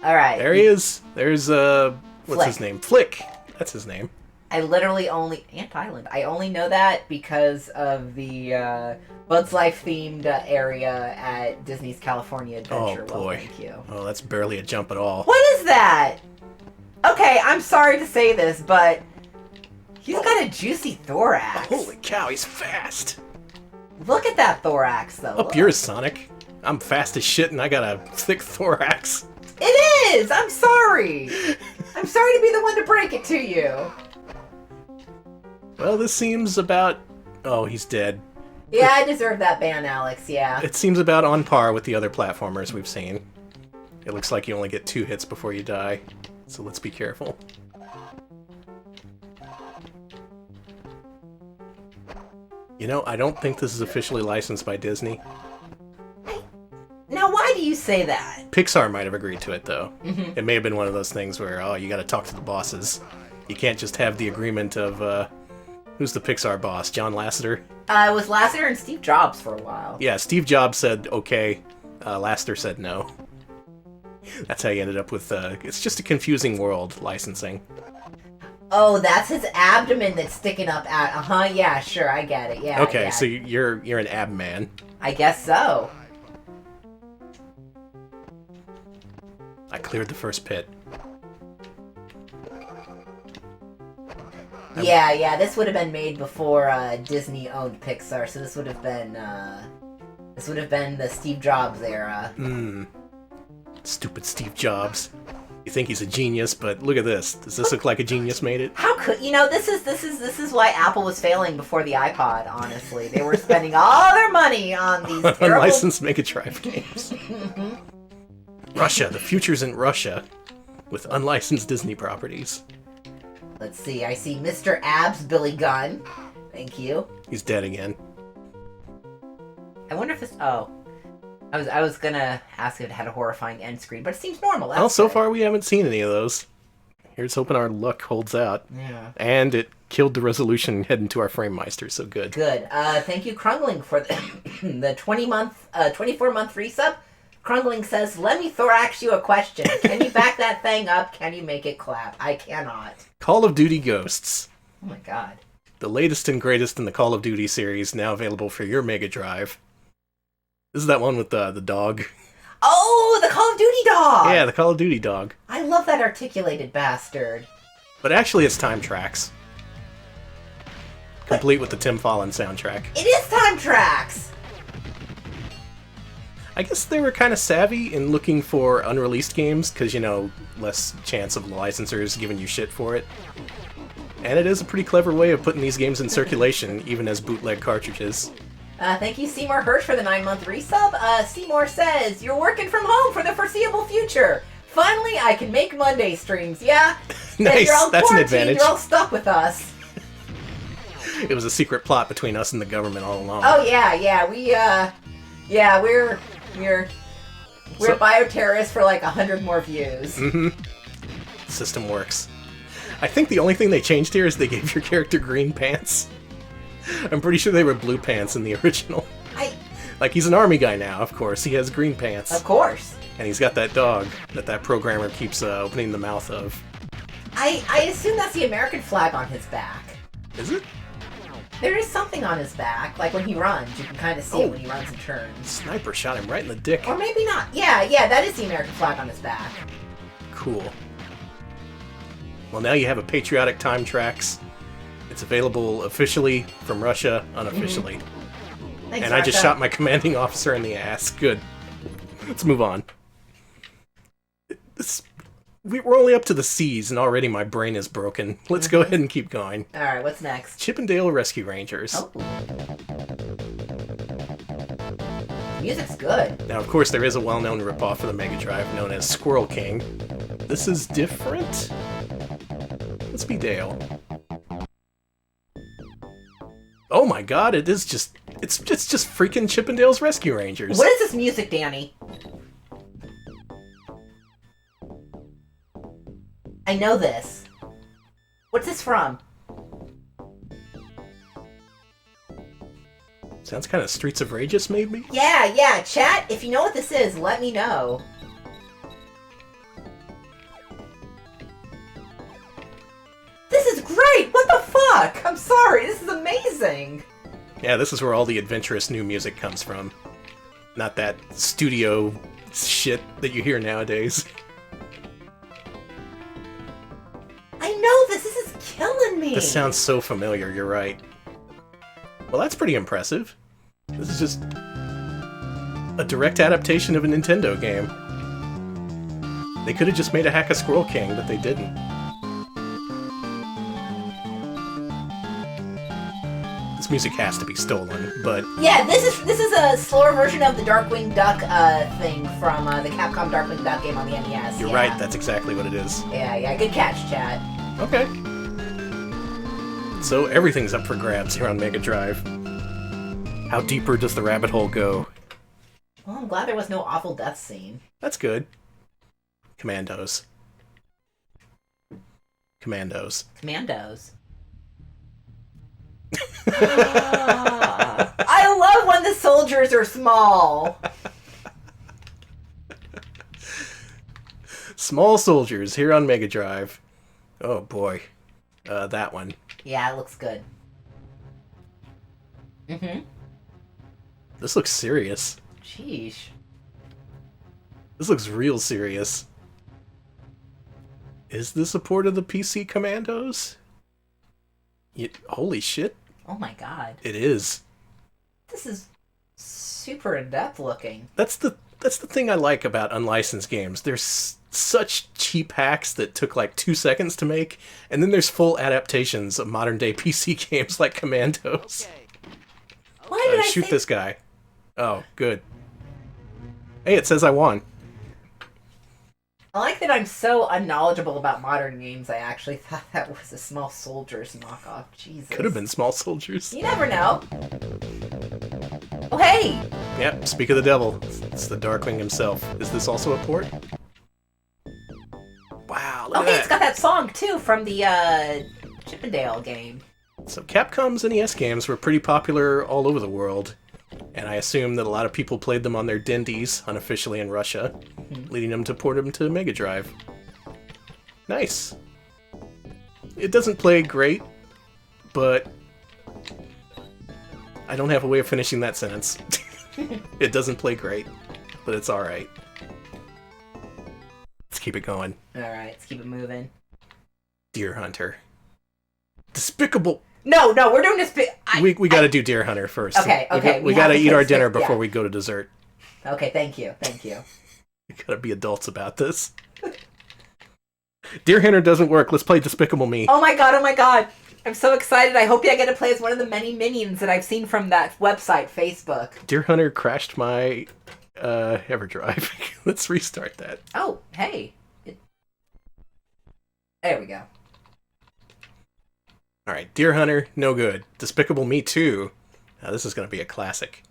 Alright. There he is. There's, what's Flick. his name? Flick. That's his name. I literally only... Ant Island. I only know that because of the, Bug's Life themed area at Disney's California Adventure. Oh, boy. Well, thank you. Oh, that's barely a jump at all. What is that? Okay, I'm sorry to say this, but... He's got a juicy thorax. Holy cow, he's fast. Look at that thorax, though. Up Look. yours, Sonic. I'm fast as shit and I got a thick thorax. It is! I'm sorry! I'm sorry to be the one to break it to you. Well, this seems about... Oh, he's dead. Yeah, I deserve that ban, Alex, yeah. It seems about on par with the other platformers we've seen. It looks like you only get 2 hits before you die, so let's be careful. You know, I don't think this is officially licensed by Disney. Now, why do you say that? Pixar might have agreed to it, though. Mm-hmm. It may have been one of those things where, oh, you gotta talk to the bosses. You can't just have the agreement of, who's the Pixar boss? John Lasseter? It was Lasseter and Steve Jobs for a while. Yeah, Steve Jobs said okay. Lasseter said no. That's how you ended up with, it's just a confusing world licensing. Oh, that's his abdomen that's sticking up out. Yeah, sure, I get it. Yeah. Okay, so you're an ab man. I guess so. I cleared the first pit. Yeah, this would have been made before Disney owned Pixar, so this would have been the Steve Jobs era. Stupid Steve Jobs. You think he's a genius, but look at this. Does this look like a genius made it? How could this is why Apple was failing before the iPod, honestly. They were spending all their money on these terrible unlicensed Mega Drive games. Russia, the future's in Russia with unlicensed Disney properties. Let's see, I see Mr. Abs Billy Gunn. Thank you. He's dead again. I wonder if this I was gonna ask if it had a horrifying end screen, but it seems normal. Well, so far we haven't seen any of those. Here's hoping our luck holds out. Yeah. And it killed the resolution heading to our Framemeister, so good. Good. Thank you, Krungling, for the 24-month resub. Krungling says, let me thorax you a question. Can you back that thing up? Can you make it clap? I cannot. Call of Duty Ghosts. Oh my god. The latest and greatest in the Call of Duty series, now available for your Mega Drive. This is that one with the dog. Oh, the Call of Duty dog! Yeah, the Call of Duty dog. I love that articulated bastard. But actually it's time tracks. Complete with the Tim Follin soundtrack. It is time tracks! I guess they were kind of savvy in looking for unreleased games, because, less chance of licensors giving you shit for it. And it is a pretty clever way of putting these games in circulation, even as bootleg cartridges. Thank you, Seymour Hirsch, for the 9-month resub. Seymour says, you're working from home for the foreseeable future. Finally, I can make Monday streams, yeah? Nice, you're all that's an advantage. You're all stuck with us. It was a secret plot between us and the government all along. Oh, yeah, we're bioterrorists for like 100 more views. Mm-hmm. The system works. I think the only thing they changed here is they gave your character green pants. I'm pretty sure they were blue pants in the original. Like, he's an army guy now, of course. He has green pants. Of course. And he's got that dog that programmer keeps opening the mouth of. I assume that's the American flag on his back. Is it? There is something on his back, like when he runs. You can kind of see it when he runs and turns. Sniper shot him right in the dick. Or maybe not. Yeah, that is the American flag on his back. Cool. Well, now you have a patriotic time tracks. It's available officially from Russia, unofficially. Thanks, and I just Russia. shot my commanding officer in the ass. Good. Let's move on. We're only up to the C's, and already my brain is broken. Let's go ahead and keep going. Alright, what's next? Chippendale Rescue Rangers. Oh. Music's good. Now, of course, there is a well-known ripoff for the Mega Drive known as Squirrel King. This is different. Let's be Dale. Oh my god, it's just freaking Chippendale's Rescue Rangers. What is this music, Danny? I know this. What's this from? Sounds kind of Streets of Rageous, maybe? Yeah, chat, if you know what this is, let me know. This is great! What the fuck? I'm sorry, this is amazing! Yeah, this is where all the adventurous new music comes from. Not that studio shit that you hear nowadays. I know this is killing me! This sounds so familiar, you're right. Well, that's pretty impressive. This is just a direct adaptation of a Nintendo game. They could have just made a hack of Squirrel King, but they didn't. This music has to be stolen, but... Yeah, this is a slower version of the Darkwing Duck thing from the Capcom Darkwing Duck game on the NES. You're right, that's exactly what it is. Yeah, good catch, chat. Okay. So everything's up for grabs here on Mega Drive. How deeper does the rabbit hole go? Well, I'm glad there was no awful death scene. That's good. Commandos. Commandos. Commandos. I love when the soldiers are small. Small soldiers here on Mega Drive. Oh boy. That one. Yeah, it looks good. Mm-hmm. This looks serious. Sheesh. This looks real serious. Is this a port of the PC Commandos? Holy shit. Oh my god. It is. This is super in-depth looking. That's the thing I like about unlicensed games. There's such cheap hacks that took like 2 seconds to make, and then there's full adaptations of modern day PC games like Commandos. Why did I shoot say... this guy. Oh, good. Hey, it says I won. I like that I'm so unknowledgeable about modern games, I actually thought that was a Small Soldiers knockoff. Jesus. Could have been Small Soldiers. You never know. Oh, hey! Yep, speak of the devil. It's the Darkwing himself. Is this also a port? Wow, look at that. It's got that song, too, from the, Chippendale game. So Capcom's NES games were pretty popular all over the world, and I assume that a lot of people played them on their Dindies, unofficially in Russia, leading them to port them to Mega Drive. Nice. It doesn't play great, but I don't have a way of finishing that sentence. It doesn't play great, but it's alright. Let's keep it going. Alright, let's keep it moving. Deer Hunter. Despicable! No, we're doing this... We gotta do Deer Hunter first. Okay. We gotta eat our dinner before we go to dessert. Okay, thank you. We gotta be adults about this. Deer Hunter doesn't work. Let's play Despicable Me. Oh my god. I'm so excited. I hope I get to play as one of the many minions that I've seen from that website, Facebook. Deer Hunter crashed my EverDrive. Let's restart that. Oh, hey. There we go. Alright, Deer Hunter, no good. Despicable Me 2. Now this is gonna be a classic.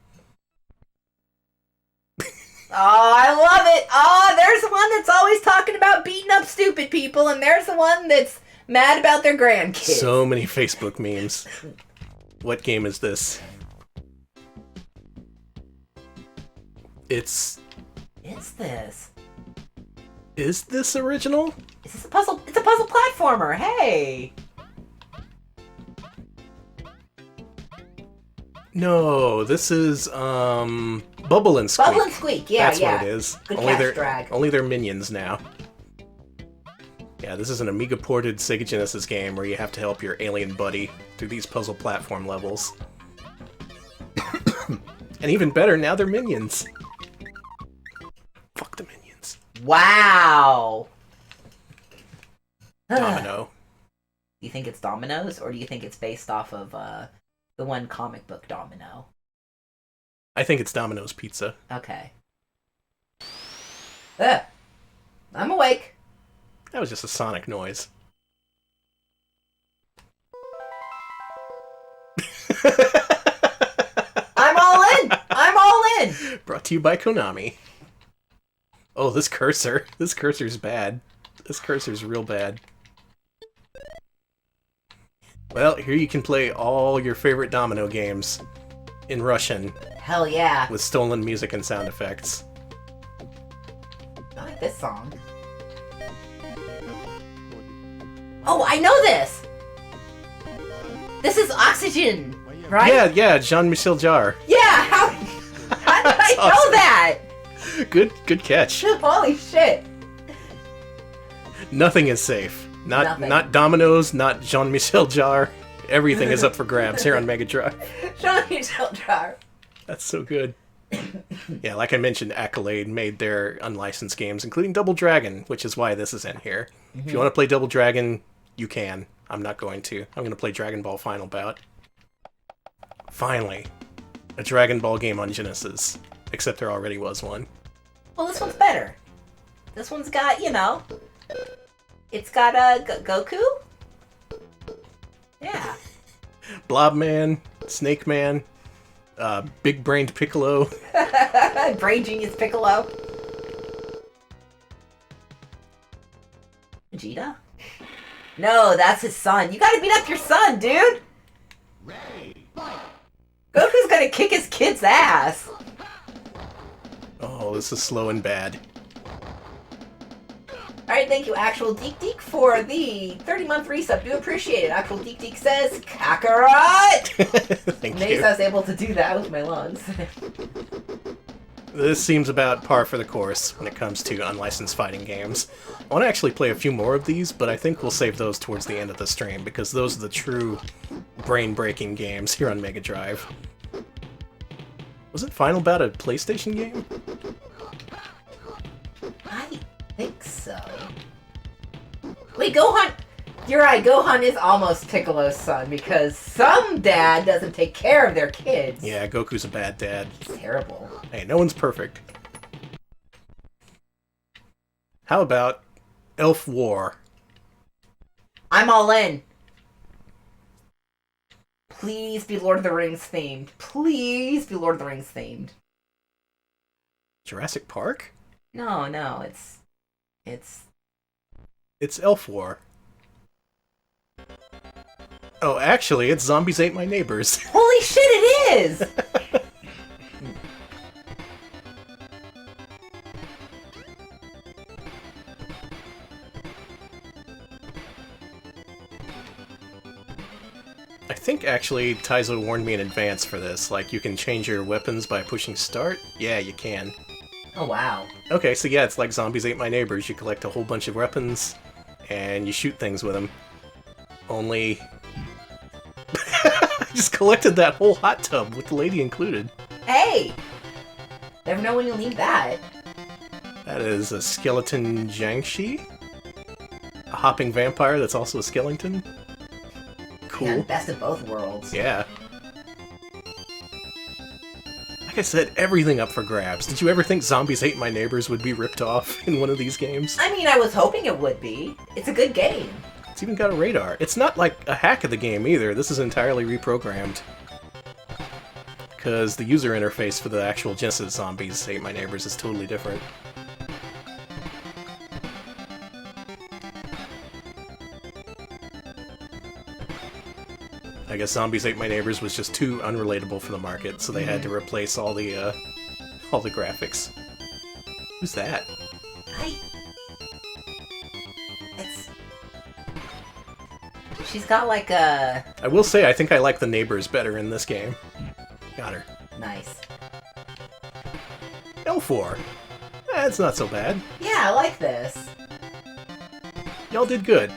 Oh, I love it. Oh, there's the one that's always talking about beating up stupid people, and there's the one that's mad about their grandkids. So many Facebook memes. What game is this? Is this original? Is this a puzzle? It's a puzzle platformer. Hey. No, this is Bubble and Squeak. Bubble and Squeak, yeah. That's what it is. Good drag. Only they're minions now. Yeah, this is an Amiga ported Sega Genesis game where you have to help your alien buddy through these puzzle platform levels. And even better, now they're minions. Fuck the minions. Wow. Domino. Do you think it's Domino's, or do you think it's based off of the one comic book Domino? I think it's Domino's Pizza. Okay. I'm awake. That was just a sonic noise. I'm all in! Brought to you by Konami. Oh, this cursor. This cursor's bad. This cursor's real bad. Well, here you can play all your favorite Domino games in Russian. Hell yeah. With stolen music and sound effects. I like this song. Oh, I know this! This is Oxygen, right? Yeah, Jean-Michel Jarre. Yeah, how did I know awesome. that? Good catch. Holy shit. Nothing is safe. Nothing. Not Domino's, not Jean-Michel Jarre. Everything is up for grabs here on Mega Drive. Jean-Michel Jarre. That's so good. Yeah, like I mentioned, Accolade made their unlicensed games, including Double Dragon, which is why this is in here. If you want to play Double Dragon, you can. I'm not going to. I'm going to play Dragon Ball Final Bout. Finally, a Dragon Ball game on Genesis. Except there already was one. Well, this one's better. This one's got, it's got Goku? Yeah. Blob Man, Snake Man, Big-brained Piccolo. Brain Genius Piccolo. Vegeta? No, that's his son. You gotta beat up your son, dude! Goku's gonna kick his kid's ass! Oh, this is slow and bad. Alright, thank you, Actual Deek Deek, for the 30-month resub. Do appreciate it. Actual Deek Deek says, Kakarot! Thank Amazed you. I was able to do that with my lungs. This seems about par for the course when it comes to unlicensed fighting games. I want to actually play a few more of these, but I think we'll save those towards the end of the stream, because those are the true brain-breaking games here on Mega Drive. Was it Final Bout a PlayStation game? I think so. Wait, Gohan... You're right, Gohan is almost Piccolo's son, because some dad doesn't take care of their kids. Yeah, Goku's a bad dad. It's terrible. Hey, no one's perfect. How about Elf War? I'm all in. Please be Lord of the Rings themed. Please be Lord of the Rings themed. Jurassic Park? No, It's Elf War. Oh, actually, it's Zombies Ate My Neighbors. Holy shit, it is! I think, actually, Taizo warned me in advance for this. Like, you can change your weapons by pushing start? Yeah, you can. Oh, wow. Okay, so yeah, it's like Zombies Ate My Neighbors. You collect a whole bunch of weapons, and you shoot things with them. Only... I just collected that whole hot tub with the lady included. Hey! Never know when you'll need that. That is a skeleton Jiangshi? A hopping vampire that's also a skeleton? Cool. Yeah, best of both worlds. Yeah. Like I said, everything up for grabs. Did you ever think Zombies Ate My Neighbors would be ripped off in one of these games? I mean, I was hoping it would be. It's a good game. It's even got a radar. It's not like a hack of the game either. This is entirely reprogrammed. Because the user interface for the actual Genesis Zombies Ate My Neighbors is totally different. I guess Zombies Ate My Neighbors was just too unrelatable for the market, so they had to replace all the graphics. Who's that? She's got like a... I will say, I think I like the neighbors better in this game. Got her. Nice. L4. That's not so bad. Yeah, I like this. Y'all did good.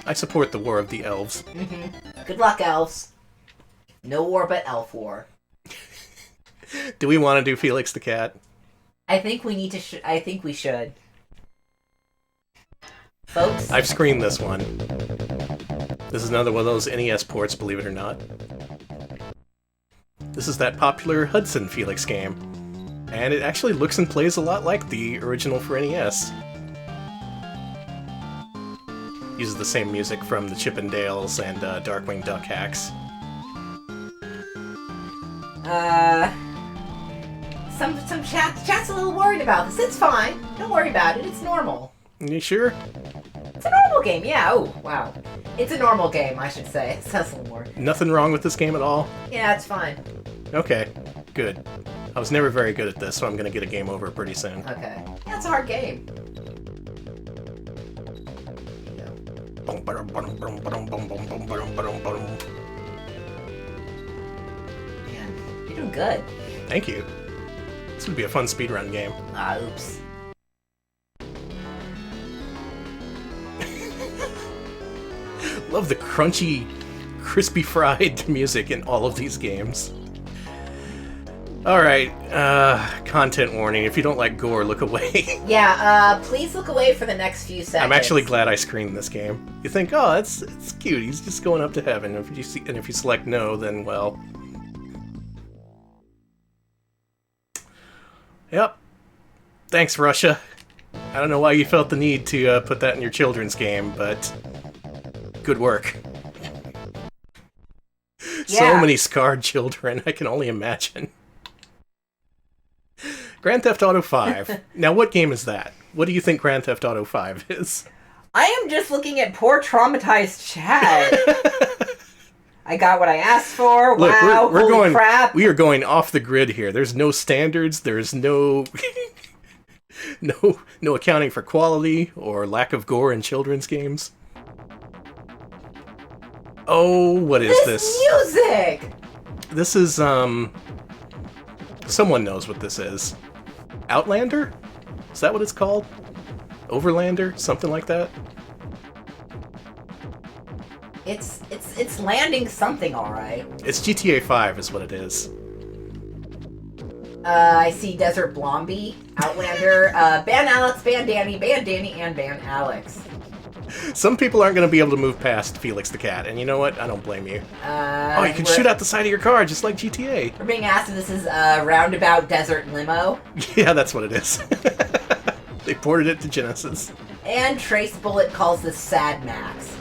I support the War of the Elves. Good luck, elves. No war but elf war. Do we want to do Felix the Cat? I think we need to... I think we should. Folks? I've screened this one. This is another one of those NES ports, believe it or not. This is that popular Hudson Felix game. And it actually looks and plays a lot like the original for NES. Uses the same music from the Chippendales and Darkwing Duck hacks. Some chat's a little worried about this. It's fine. Don't worry about it. It's normal. You sure? It's a normal game, yeah. Oh, wow. It's a normal game, I should say. It says a little more. Nothing wrong with this game at all? Yeah, it's fine. Okay, good. I was never very good at this, so I'm gonna get a game over pretty soon. Okay. Yeah, it's a hard game. Man, you're doing good. Thank you. This would be a fun speedrun game. Ah, oops. Love the crunchy, crispy fried music in all of these games. Alright, content warning. If you don't like gore, look away. Yeah, please look away for the next few seconds. I'm actually glad I screened this game. You think, oh, it's cute, he's just going up to heaven. If you select no, then, well... Yep. Thanks, Russia. I don't know why you felt the need to put that in your children's game, but... good work. Yeah, So many scarred children, I can only imagine. Grand Theft Auto 5. Now, what game is that? What do you think Grand Theft Auto 5 is? I am just looking at poor traumatized Chad. I got what I asked for. Look, wow, we're holy going, crap. We are going off the grid here. There's no standards. There's no... no accounting for quality or lack of gore in children's games. Oh, what is this? Music! This is, someone knows what this is. Outlander? Is that what it's called? Overlander? Something like that? It's landing something, alright. It's GTA 5 is what it is. I see Desert Blondie, Outlander, Ban Alex, Ban Danny, and Ban Alex. Some people aren't going to be able to move past Felix the Cat, and you know what? I don't blame you. You can shoot out the side of your car, just like GTA. We're being asked if this is a roundabout desert limo. Yeah, that's what it is. They ported it to Genesis. And Trace Bullet calls this Sad Max.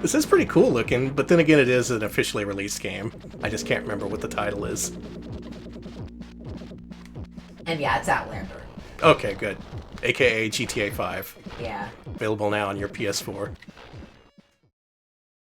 This is pretty cool looking, but then again, it is an officially released game. I just can't remember what the title is. And yeah, it's Outlander. Okay, good. AKA GTA 5. Yeah. Available now on your PS4.